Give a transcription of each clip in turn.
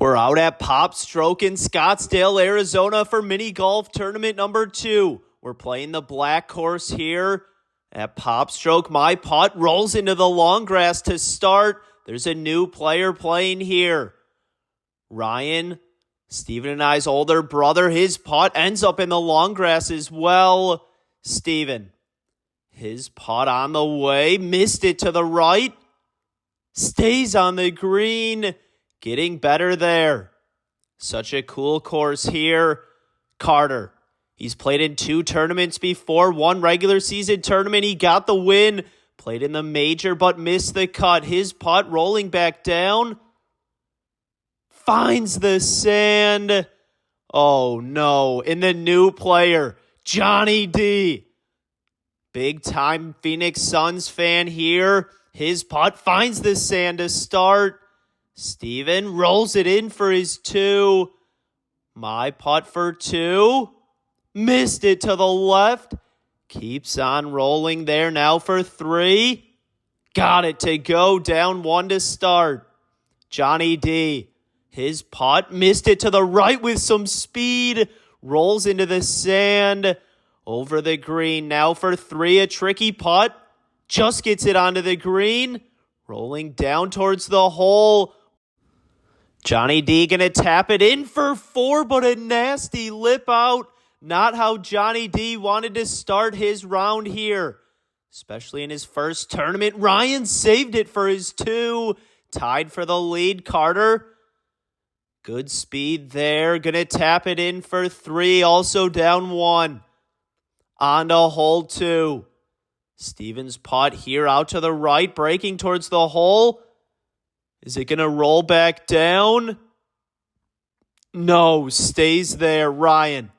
We're out at Popstroke in Scottsdale, Arizona for mini golf tournament number 2. We're playing the black course here at Popstroke. My putt rolls into the long grass to start. There's a new player playing here. Ryan, Steven and I's older brother, his putt ends up in the long grass as well. Steven, his putt on the way, missed it to the right. Stays on the green. Getting better there. Such a cool course here. Carter. He's played in 2 tournaments before. 1 regular season tournament. He got the win. Played in the major but missed the cut. His putt rolling back down. Finds the sand. Oh no. And the new player, Johnny D. Big time Phoenix Suns fan here. His putt finds the sand to start. Steven rolls it in for his 2. My putt for 2. Missed it to the left. Keeps on rolling there now for 3. Got it to go, down 1 to start. Johnny D. His putt missed it to the right with some speed. Rolls into the sand. Over the green now for 3. A tricky putt. Just gets it onto the green. Rolling down towards the hole. Johnny D gonna tap it in for 4, but a nasty lip out. Not how Johnny D wanted to start his round here, especially in his first tournament. Ryan saved it for his 2. Tied for the lead. Carter, good speed there. Gonna tap it in for 3, also down 1. On to hole 2. Steven's putt here out to the right, breaking towards the hole. Is it going to roll back down? No, stays there. Ryan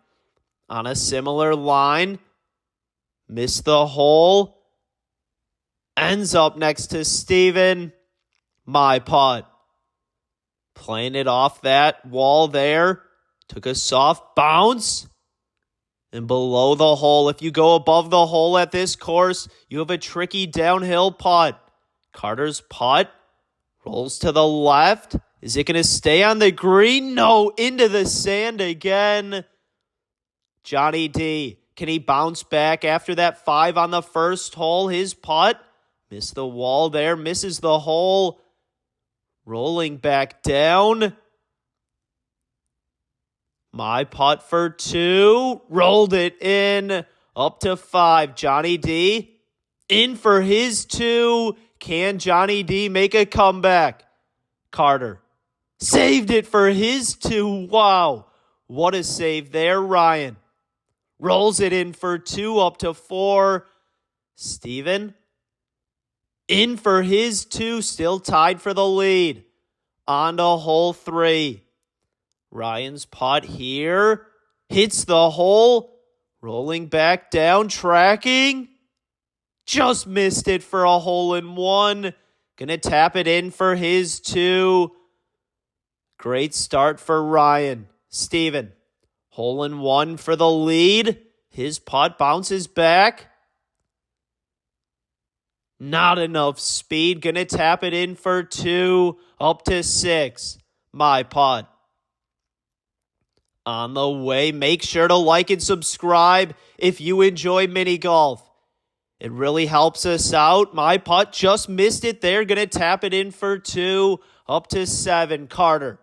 on a similar line. Missed the hole. Ends up next to Steven. My putt. Playing it off that wall there. Took a soft bounce. And below the hole, if you go above the hole at this course, you have a tricky downhill putt. Carter's putt rolls to the left. Is it going to stay on the green? No, into the sand again. Johnny D, can he bounce back after that 5 on the first hole? His putt, missed the wall there, misses the hole. Rolling back down. My putt for 2. Rolled it in. Up to 5. Johnny D in for his 2. Can Johnny D make a comeback? Carter saved it for his 2. Wow. What a save there. Ryan rolls it in for 2, up to 4. Steven in for his 2. Still tied for the lead. On to hole 3. Ryan's putt here. Hits the hole. Rolling back down. Tracking. Just missed it for a hole-in-one. Gonna tap it in for his 2. Great start for Ryan. Steven, hole-in-one for the lead. His putt bounces back. Not enough speed. Gonna tap it in for 2. Up to 6. My putt. On the way, make sure to like and subscribe if you enjoy mini golf. It really helps us out. My putt just missed it there. Going to tap it in for 2. Up to 7. Carter.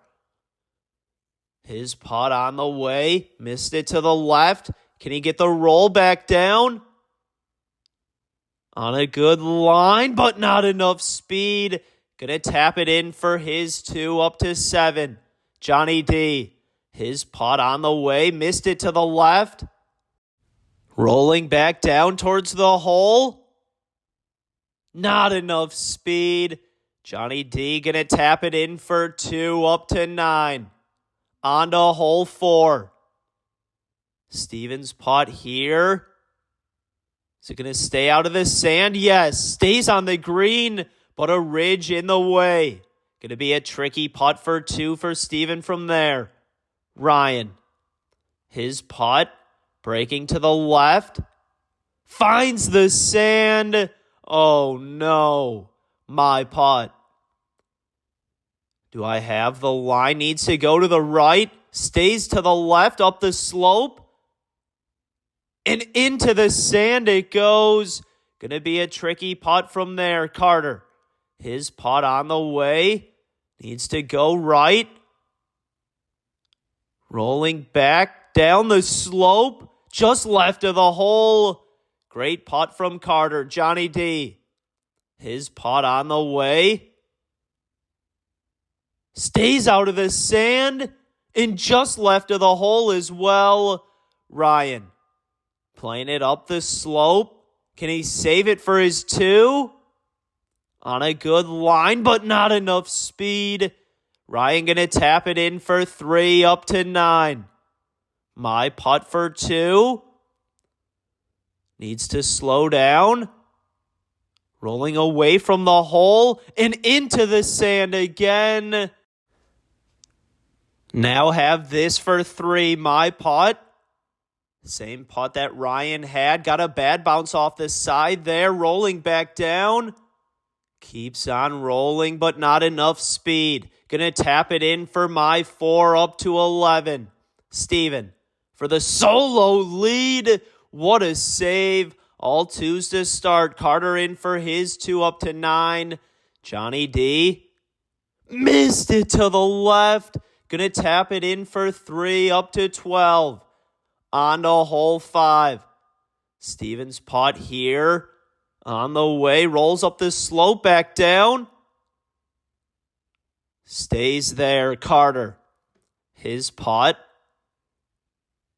His putt on the way. Missed it to the left. Can he get the roll back down? On a good line, but not enough speed. Going to tap it in for his 2. Up to 7. Johnny D. His putt on the way, missed it to the left. Rolling back down towards the hole. Not enough speed. Johnny D gonna tap it in for 2, up to 9. On to hole 4. Steven's putt here. Is it gonna stay out of the sand? Yes, stays on the green, but a ridge in the way. Gonna be a tricky putt for 2 for Steven from there. Ryan, his putt, breaking to the left, finds the sand. Oh no, my putt. Do I have the line? Needs to go to the right. Stays to the left up the slope. And into the sand it goes. Going to be a tricky putt from there. Carter. His putt on the way. Needs to go right. Rolling back down the slope. Just left of the hole. Great putt from Carter. Johnny D. His putt on the way. Stays out of the sand. And just left of the hole as well. Ryan. Playing it up the slope. Can he save it for his 2? On a good line, but not enough speed. Ryan going to tap it in for 3 up to 9. My putt for 2. Needs to slow down. Rolling away from the hole and into the sand again. Now have this for 3. My putt. Same putt that Ryan had. Got a bad bounce off the side there. Rolling back down. Keeps on rolling, but not enough speed. Gonna tap it in for my 4 up to 11. Steven for the solo lead. What a save. All 2s to start. Carter in for his 2 up to 9. Johnny D. Missed it to the left. Gonna tap it in for 3 up to 12. On to hole 5. Steven's putt here. On the way. Rolls up the slope back down. Stays there. Carter. His putt.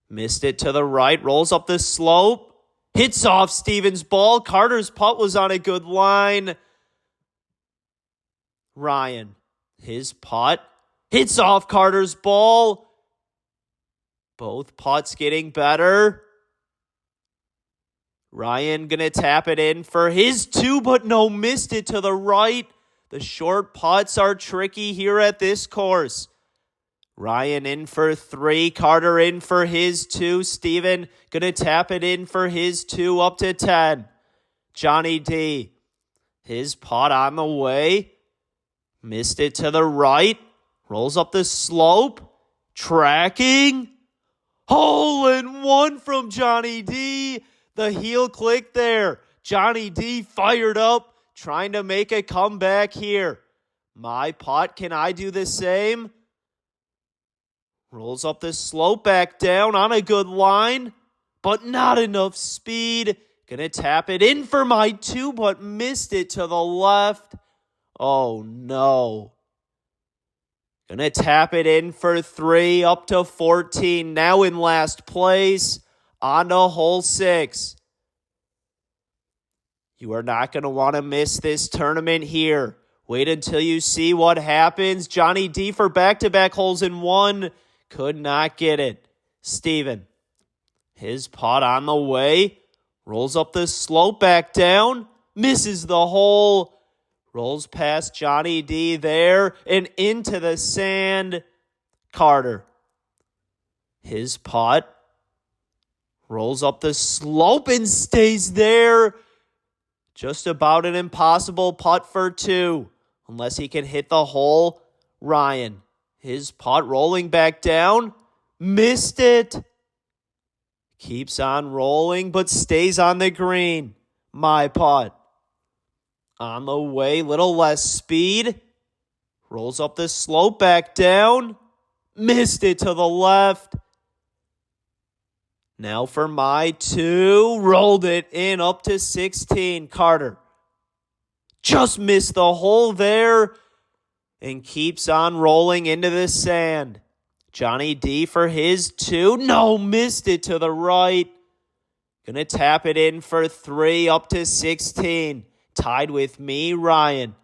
Missed it to the right. Rolls up the slope. Hits off Steven's ball. Carter's putt was on a good line. Ryan. His putt. Hits off Carter's ball. Both putts getting better. Ryan gonna tap it in for his 2, but no, missed it to the right. The short putts are tricky here at this course. Ryan in for 3. Carter in for his 2. Steven gonna tap it in for his 2 up to 10. Johnny D. His putt on the way. Missed it to the right. Rolls up the slope. Tracking. Hole in 1 from Johnny D. The heel click there. Johnny D fired up, trying to make a comeback here. My putt, can I do the same? Rolls up the slope back down on a good line, but not enough speed. Gonna tap it in for my 2, but missed it to the left. Oh no. Gonna tap it in for 3 up to 14. Now in last place. On to hole 6. You are not going to want to miss this tournament here. Wait until you see what happens. Johnny D for back-to-back holes in 1. Could not get it. Steven. His putt on the way. Rolls up the slope back down. Misses the hole. Rolls past Johnny D there and into the sand. Carter. His putt. Rolls up the slope and stays there. Just about an impossible putt for 2. Unless he can hit the hole. Ryan. His putt rolling back down. Missed it. Keeps on rolling but stays on the green. My putt. On the way. Little less speed. Rolls up the slope back down. Missed it to the left. Now for my 2. Rolled it in up to 16. Carter. Just missed the hole there. And keeps on rolling into the sand. Johnny D for his 2. No, missed it to the right. Gonna tap it in for 3 up to 16. Tied with me, Ryan.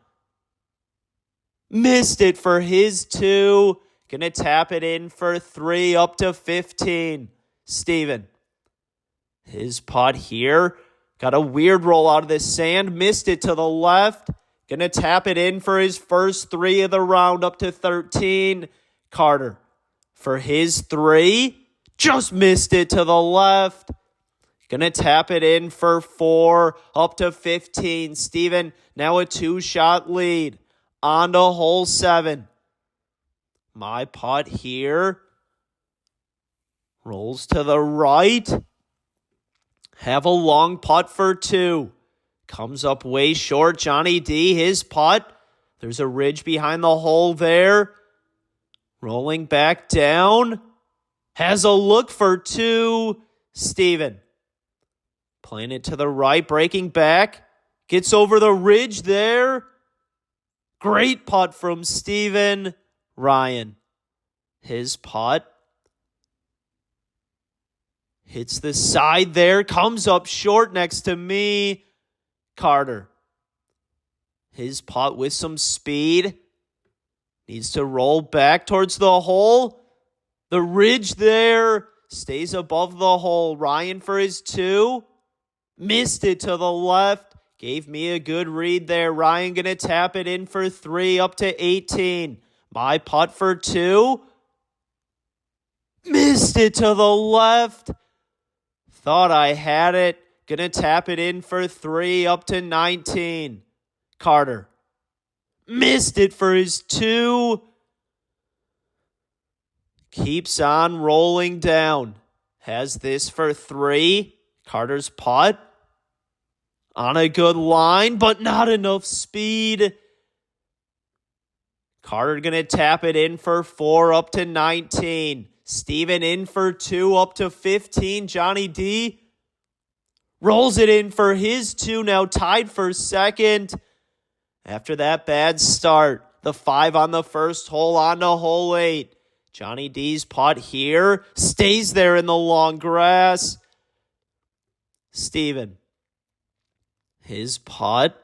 Missed it for his 2. Gonna tap it in for 3 up to 15. Steven. His putt here. Got a weird roll out of the sand. Missed it to the left. Gonna tap it in for his first 3 of the round up to 13. Carter. For his 3. Just missed it to the left. Gonna tap it in for 4 up to 15. Steven, now a 2-shot lead. On to hole 7. My putt here. Rolls to the right. Have a long putt for 2. Comes up way short. Johnny D, his putt. There's a ridge behind the hole there. Rolling back down. Has a look for 2. Steven. Playing it to the right, breaking back. Gets over the ridge there. Great putt from Steven. Ryan. His putt. Hits the side there. Comes up short next to me. Carter. His putt with some speed. Needs to roll back towards the hole. The ridge there. Stays above the hole. Ryan for his 2. Missed it to the left. Gave me a good read there. Ryan going to tap it in for 3 up to 18. My putt for 2. Missed it to the left. Thought I had it. Going to tap it in for 3 up to 19. Carter. Missed it for his 2. Keeps on rolling down. Has this for 3. Carter's putt. On a good line, but not enough speed. Carter going to tap it in for 4 up to 19. Steven in for 2 up to 15. Johnny D rolls it in for his 2, now tied for second. After that bad start, the 5 on the first hole on to hole 8. Johnny D's putt here stays there in the long grass. Steven. His putt.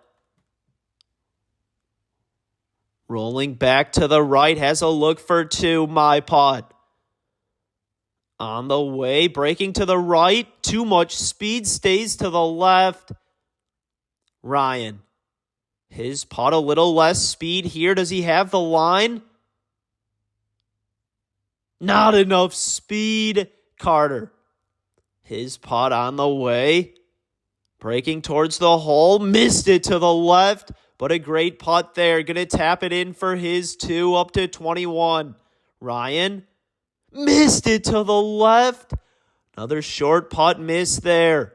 Rolling back to the right, has a look for 2. My putt. On the way, breaking to the right. Too much speed, stays to the left. Ryan. His putt, a little less speed here. Does he have the line? Not enough speed. Carter. His putt on the way. Breaking towards the hole. Missed it to the left. But a great putt there. Going to tap it in for his 2 up to 21. Ryan. Missed it to the left. Another short putt miss there.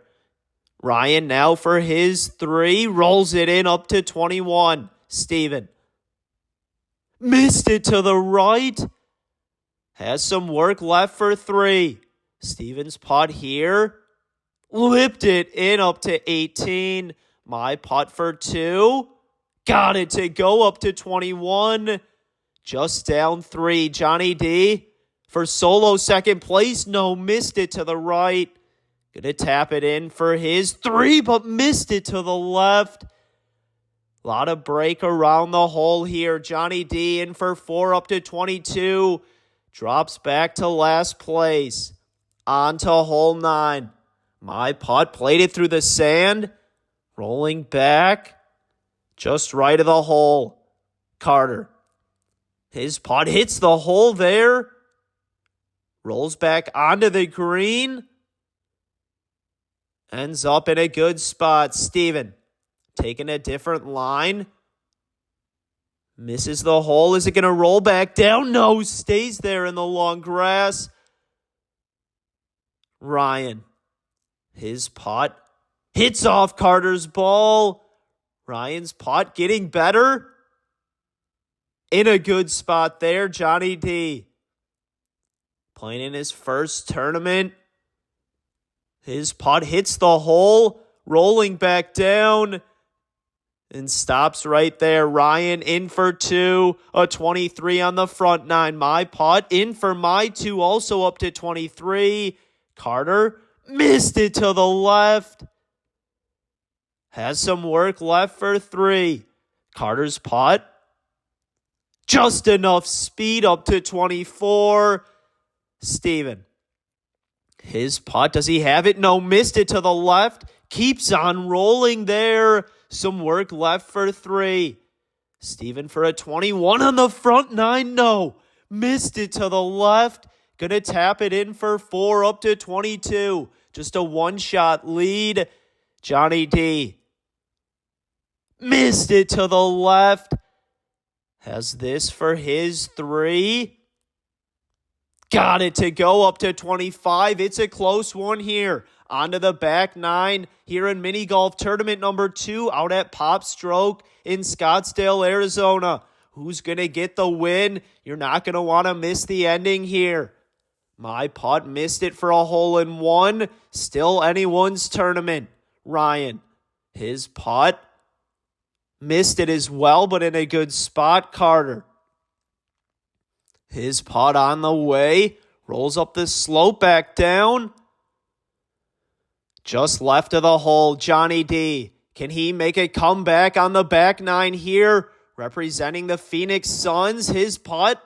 Ryan now for his 3. Rolls it in up to 21. Steven. Missed it to the right. Has some work left for 3. Steven's putt here. Whipped it in up to 18. My putt for 2. Got it to go up to 21. Just down 3. Johnny D for solo second place. No, missed it to the right. Gonna tap it in for his 3, but missed it to the left. A lot of break around the hole here. Johnny D in for 4 up to 22. Drops back to last place. On to hole 9. My putt played it through the sand. Rolling back. Just right of the hole. Carter. His putt hits the hole there. Rolls back onto the green. Ends up in a good spot. Steven. Taking a different line. Misses the hole. Is it going to roll back down? No. Stays there in the long grass. Ryan. His putt hits off Carter's ball. Ryan's putt getting better. In a good spot there, Johnny D. Playing in his first tournament. His putt hits the hole, rolling back down, and stops right there. Ryan in for 2, a 23 on the front 9. My putt in for my 2, also up to 23. Carter missed it to the left. Has some work left for 3. Carter's putt. Just enough speed up to 24. Steven. His putt. Does he have it? No, missed it to the left. Keeps on rolling there. Some work left for 3. Steven for a 21 on the front 9. No, missed it to the left. Gonna tap it in for 4 up to 22. Just a one-shot lead. Johnny D. Missed it to the left. Has this for his 3. Got it to go up to 25. It's a close one here. Onto the back nine here in mini golf tournament number 2 out at Popstroke in Scottsdale, Arizona. Who's going to get the win? You're not going to want to miss the ending here. My putt missed it for a hole-in-one. Still anyone's tournament. Ryan, his putt missed it as well, but in a good spot. Carter, his putt on the way. Rolls up the slope back down. Just left of the hole, Johnny D. Can he make a comeback on the back nine here? Representing the Phoenix Suns, his putt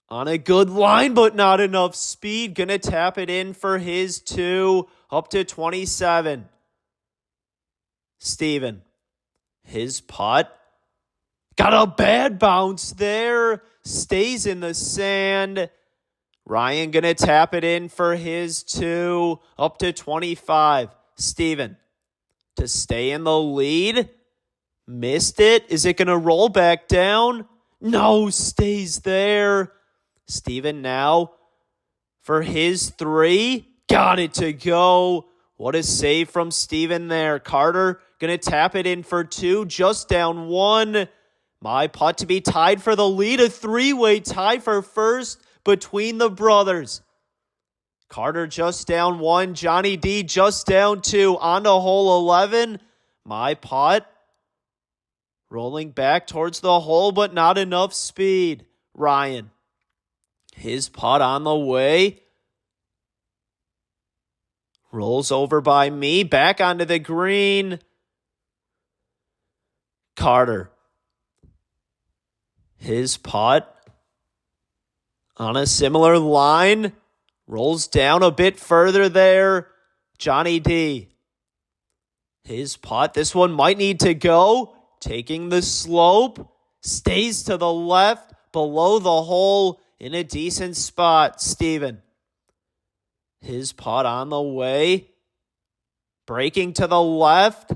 on a good line, but not enough speed. Gonna tap it in for his 2, up to 27. Steven, his putt got a bad bounce there. Stays in the sand. Ryan gonna tap it in for his 2, up to 25. Steven, to stay in the lead. Missed it. Is it gonna roll back down? No, stays there. Steven now for his 3. Got it to go. What a save from Steven there. Carter gonna tap it in for 2, just down 1. My putt to be tied for the lead. A 3-way tie for first between the brothers. Carter just down 1. Johnny D just down 2. On to hole 11. My putt rolling back towards the hole, but not enough speed. Ryan, his putt on the way. Rolls over by me. Back onto the green. Carter, his putt on a similar line. Rolls down a bit further there. Johnny D, his putt. This one might need to go. Taking the slope. Stays to the left. Below the hole. In a decent spot. Steven, his putt on the way. Breaking to the left.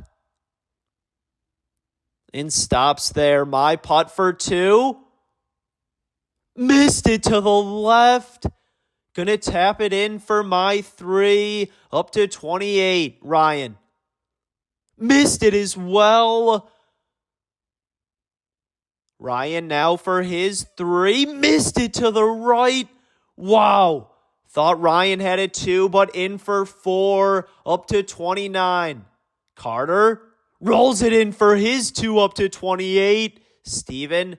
And stops there. My putt for 2. Missed it to the left. Gonna tap it in for my 3. Up to 28. Ryan, missed it as well. Ryan now for his 3. Missed it to the right. Wow. Thought Ryan had a 2, but in for 4. Up to 29. Carter rolls it in for his 2, up to 28. Steven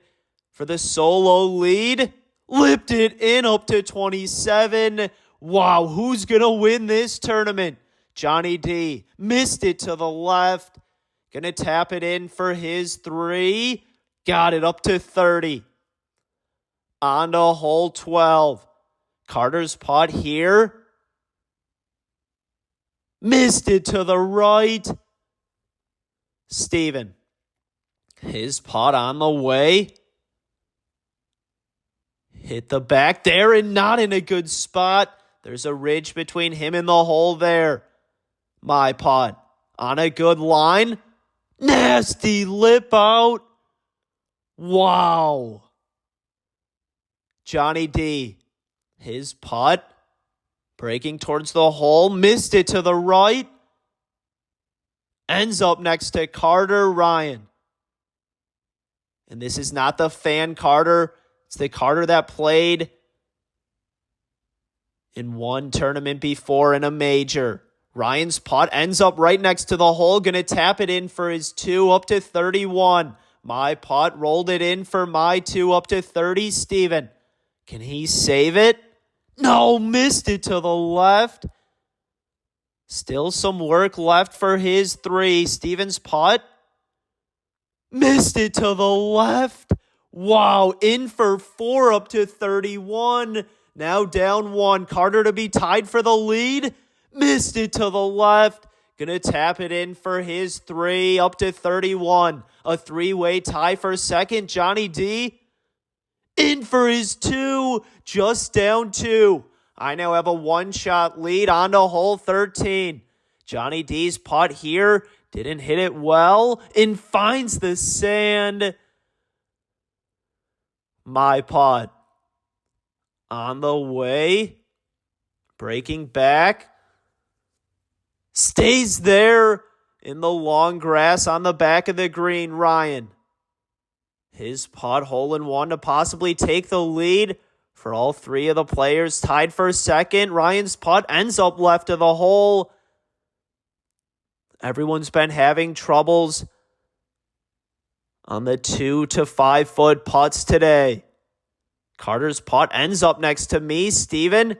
for the solo lead. Lipped it in up to 27. Wow, who's going to win this tournament? Johnny D missed it to the left. Going to tap it in for his 3. Got it up to 30. On to hole 12. Carter's putt here. Missed it to the right. Steven, his putt on the way. Hit the back there and not in a good spot. There's a ridge between him and the hole there. My putt on a good line. Nasty lip out. Wow. Johnny D, his putt. Breaking towards the hole. Missed it to the right. Ends up next to Carter. Ryan. And this is not the fan Carter. It's the Carter that played in one tournament before in a major. Ryan's putt ends up right next to the hole. Going to tap it in for his 2, up to 31. My putt rolled it in for my 2, up to 30. Steven, can he save it? No, missed it to the left. Still some work left for his 3. Steven's putt missed it to the left. Wow, in for 4, up to 31. Now down 1. Carter to be tied for the lead. Missed it to the left. Gonna tap it in for his 3, up to 31. A 3-way tie for second. Johnny D in for his 2, just down 2. I now have a 1-shot lead on to hole 13. Johnny D's putt here didn't hit it well and finds the sand. My putt on the way. Breaking back. Stays there in the long grass on the back of the green. Ryan. His putt, hole in one to possibly take the lead for all three of the players tied for second. Ryan's putt ends up left of the hole. Everyone's been having troubles on the 2 to 5 foot putts today. Carter's putt ends up next to me. Steven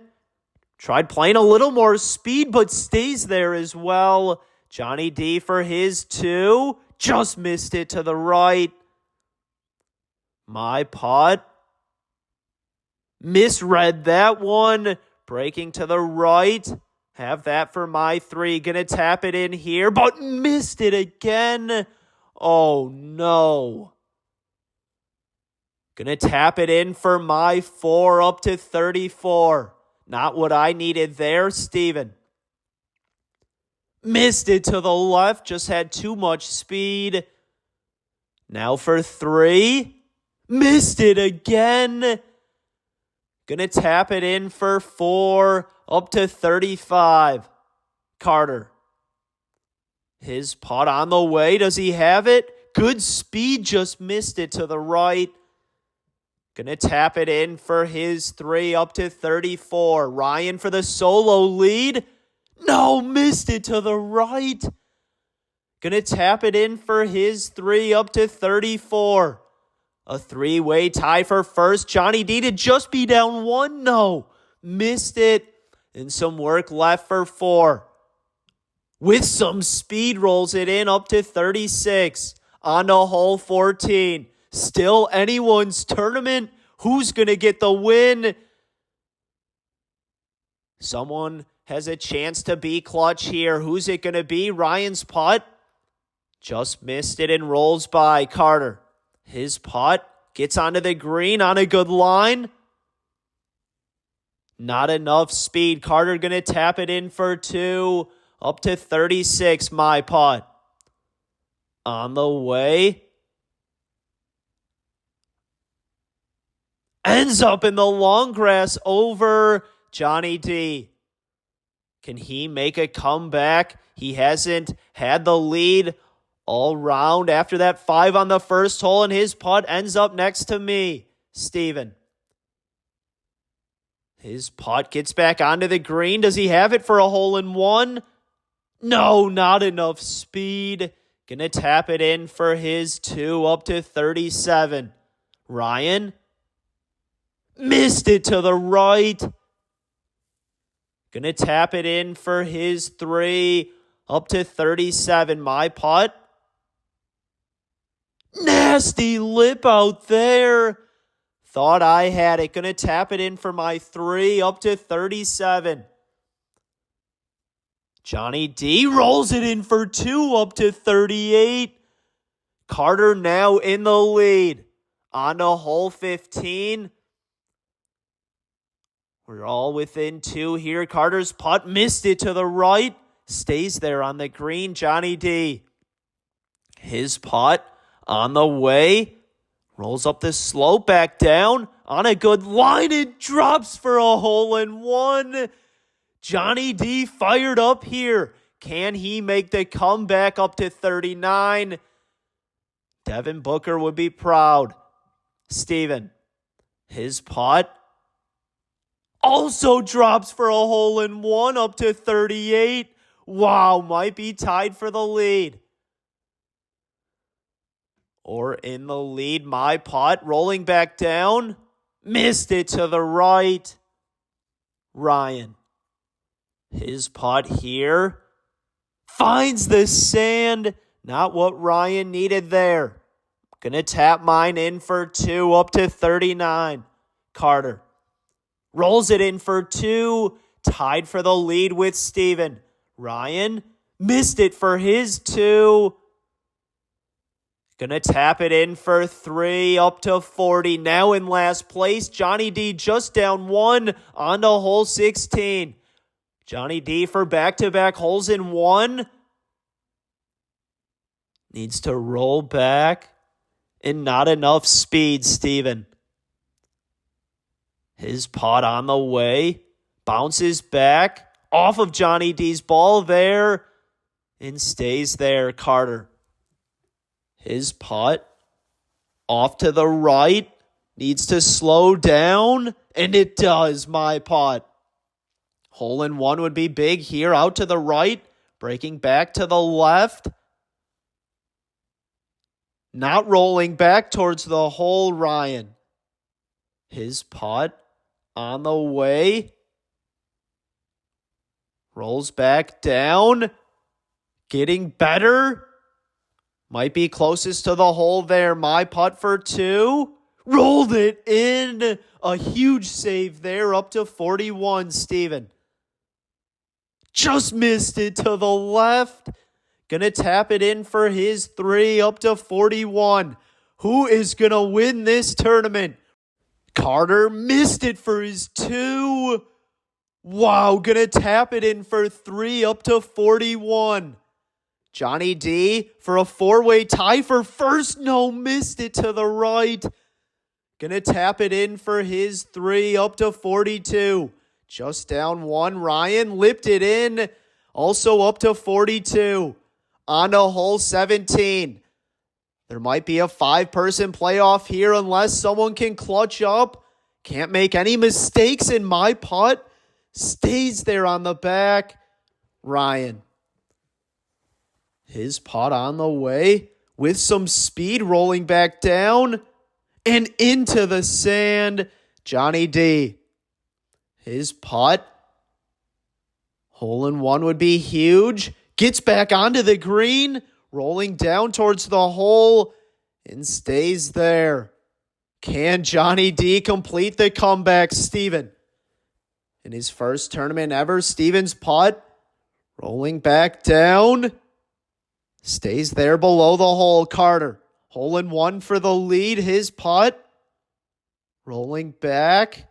tried playing a little more speed, but stays there as well. Johnny D for his 2. Just missed it to the right. My putt. Misread that one. Breaking to the right. Have that for my 3. Gonna tap it in here, but missed it again. Oh, no. Gonna tap it in for my 4 up to 34. Not what I needed there, Steven. Missed it to the left. Just had too much speed. Now for 3. Missed it again. Gonna tap it in for 4 up to 35. Carter. His putt on the way. Does he have it? Good speed. Just missed it to the right. Gonna tap it in for his 3 up to 34. Ryan for the solo lead. No, missed it to the right. Gonna tap it in for his 3 up to 34. A 3-way tie for first. Johnny D to just be down 1. No, missed it. And some work left for 4. With some speed, rolls it in up to 36. On to hole 14. Still anyone's tournament. Who's going to get the win? Someone has a chance to be clutch here. Who's it going to be? Ryan's putt. Just missed it and rolls by. Carter. His putt gets onto the green on a good line. Not enough speed. Carter going to tap it in for 2. Up to 36. My putt. On the way. Ends up in the long grass over Johnny D. Can he make a comeback? He hasn't had the lead all round after that 5 on the first hole, and his putt ends up next to me, Steven. His putt gets back onto the green. Does he have it for a hole in one? No, not enough speed. Gonna tap it in for his 2 up to 37. Ryan. Missed it to the right. Gonna tap it in for his 3 up to 37. My putt. Nasty lip out there. Thought I had it. Gonna tap it in for my 3 up to 37. Johnny D rolls it in for 2 up to 38. Carter now in the lead. On to hole 15. We're all within 2 here. Carter's putt missed it to the right. Stays there on the green. Johnny D. His putt on the way. Rolls up the slope back down. On a good line. It drops for a hole in one. Johnny D fired up here. Can he make the comeback up to 39? Devin Booker would be proud. Steven. His putt. Also drops for a hole in one up to 38. Wow, might be tied for the lead. Or in the lead, my putt rolling back down. Missed it to the right. Ryan. His putt here. Finds the sand. Not what Ryan needed there. Gonna tap mine in for 2 up to 39. Carter. Rolls it in for 2. Tied for the lead with Steven. Ryan missed it for his 2. Gonna tap it in for 3 up to 40. Now in last place. Johnny D just down 1 on to hole 16. Johnny D for back-to-back holes in 1. Needs to roll back. And not enough speed, Steven. His putt on the way. Bounces back off of Johnny D's ball there and stays there. Carter. His putt off to the right. Needs to slow down. And it does, my putt. Hole in one would be big here. Out to the right. Breaking back to the left. Not rolling back towards the hole, Ryan. His putt on the way. Rolls back down. Getting better. Might be closest to the hole there. My putt for two. Rolled it in. A huge save there up to 41, Steven. Just missed it to the left. Gonna tap it in for his three up to 41. Who is gonna win this tournament? Carter missed it for his two. Wow, gonna tap it in for three up to 41. Johnny D for a four-way tie for first. No, missed it to the right. Gonna tap it in for his three up to 42. Just down one. Ryan lipped it in. Also up to 42. On to hole 17. There might be a five-person playoff here unless someone can clutch up. Can't make any mistakes in my putt. Stays there on the back. Ryan. His putt on the way with some speed rolling back down and into the sand. Johnny D. His putt. Hole in one would be huge. Gets back onto the green. Rolling down towards the hole and stays there. Can Johnny D complete the comeback, Steven? In his first tournament ever, Steven's putt. Rolling back down. Stays there below the hole. Carter. Hole in one for the lead. His putt. Rolling back.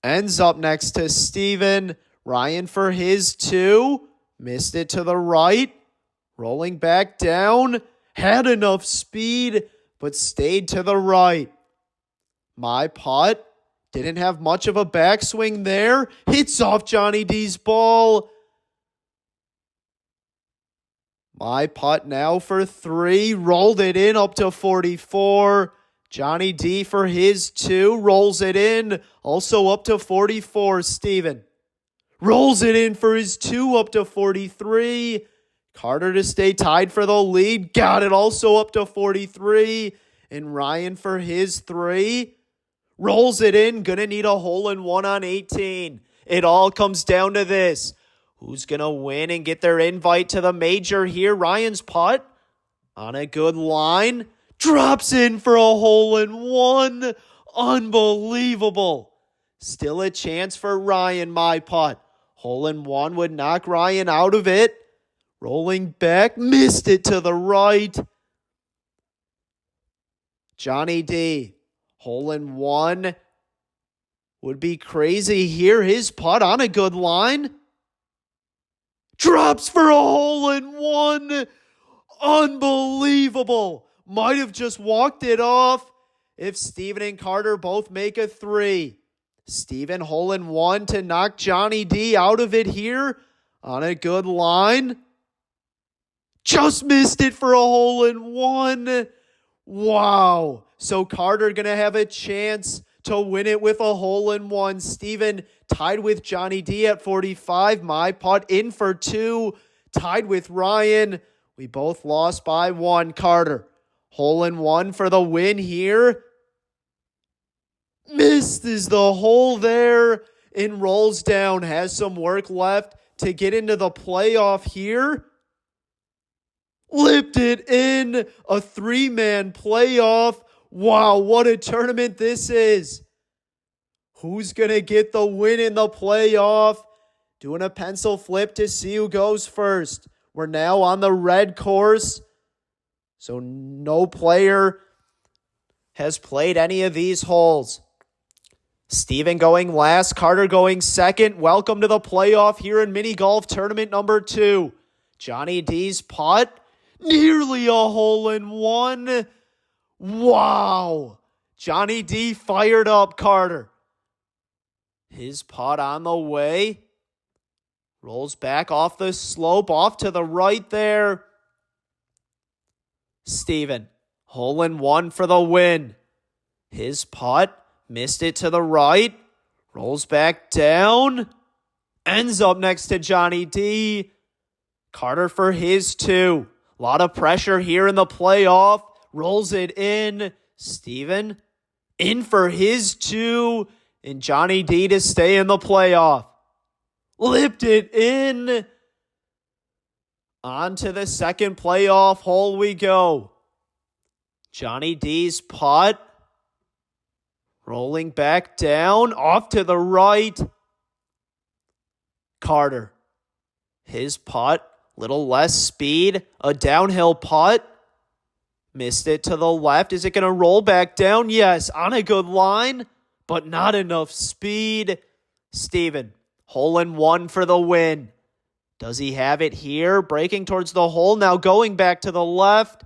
Ends up next to Steven. Ryan for his two. Missed it to the right. Rolling back down. Had enough speed, but stayed to the right. My putt. Didn't have much of a backswing there. Hits off Johnny D's ball. My putt now for three. Rolled it in up to 44. Johnny D for his two. Rolls it in. Also up to 44. Steven. Rolls it in for his two up to 43. Carter to stay tied for the lead. Got it also up to 43. And Ryan for his three. Rolls it in. Gonna need a hole in one on 18. It all comes down to this. Who's gonna win and get their invite to the major here? Ryan's putt on a good line. Drops in for a hole in one. Unbelievable. Still a chance for Ryan, my putt. Hole in one would knock Ryan out of it. Rolling back. Missed it to the right. Johnny D. Hole in one would be crazy here. His putt on a good line. Drops for a hole in one. Unbelievable. Might have just walked it off if Steven and Carter both make a three. Steven hole in one to knock Johnny D out of it here on a good line. Just missed it for a hole in one. Wow. So Carter going to have a chance to win it with a hole in one. Steven tied with Johnny D at 45. My putt in for two. Tied with Ryan. We both lost by one. Carter. Hole in one for the win here. Misses the hole there and rolls down. Has some work left to get into the playoff here. Lipped it in. A three-man playoff. Wow, what a tournament this is. Who's going to get the win in the playoff? Doing a pencil flip to see who goes first. We're now on the red course. So no player has played any of these holes. Steven going last, Carter going second. Welcome to the playoff here in mini golf tournament number 2. Johnny D's putt. Nearly a hole in one. Wow. Johnny D fired up. Carter. His putt on the way. Rolls back off the slope, off to the right there. Steven, hole in one for the win. His putt, missed it to the right. Rolls back down. Ends up next to Johnny D. Carter for his two. A lot of pressure here in the playoff. Rolls it in. Steven in for his two. And Johnny D to stay in the playoff. Lipped it in. On to the second playoff hole we go. Johnny D's putt. Rolling back down. Off to the right. Carter. His putt. Little less speed. A downhill putt. Missed it to the left. Is it going to roll back down? Yes, on a good line, but not enough speed. Steven, hole in one for the win. Does he have it here? Breaking towards the hole. Now going back to the left.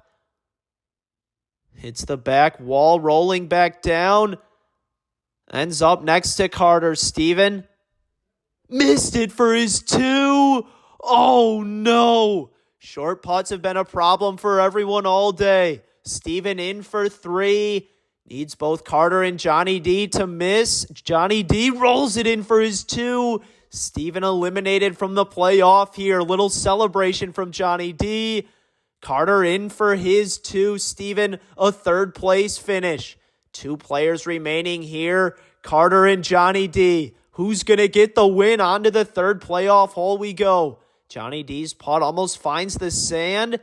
Hits the back wall. Rolling back down. Ends up next to Carter. Steven missed it for his two. Oh no. Short putts have been a problem for everyone all day. Steven in for three. Needs both Carter and Johnny D to miss. Johnny D rolls it in for his two. Steven eliminated from the playoff here. Little celebration from Johnny D. Carter in for his two. Steven, a third place finish. Two players remaining here. Carter and Johnny D. Who's going to get the win? On to the third playoff hole we go. Johnny D's putt almost finds the sand.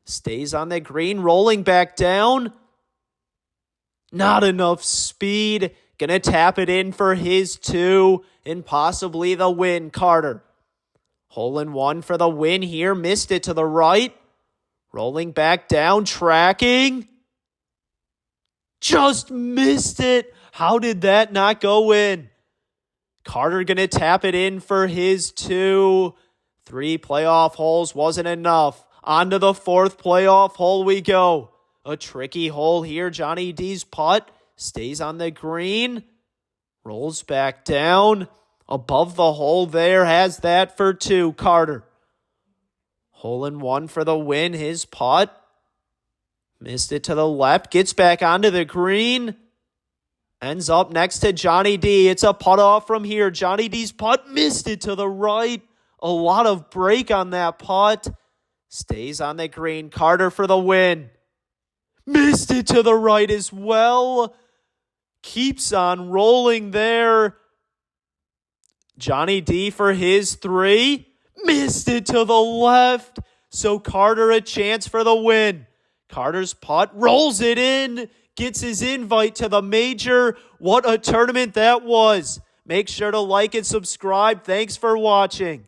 Stays on the green, rolling back down. Not enough speed. Gonna tap it in for his two and possibly the win. Carter. Hole in one for the win here. Missed it to the right. Rolling back down, tracking. Just missed it. How did that not go in? Carter gonna tap it in for his two. 3 playoff holes wasn't enough. On to the fourth playoff hole we go. A tricky hole here. Johnny D's putt stays on the green. Rolls back down. Above the hole there. Has that for two. Carter. Hole in one for the win. His putt. Missed it to the left. Gets back onto the green. Ends up next to Johnny D. It's a putt off from here. Johnny D's putt missed it to the right. A lot of break on that putt. Stays on the green. Carter for the win. Missed it to the right as well. Keeps on rolling there. Johnny D for his 3. Missed it to the left. So Carter a chance for the win. Carter's putt rolls it in. Gets his invite to the major. What a tournament that was. Make sure to like and subscribe. Thanks for watching.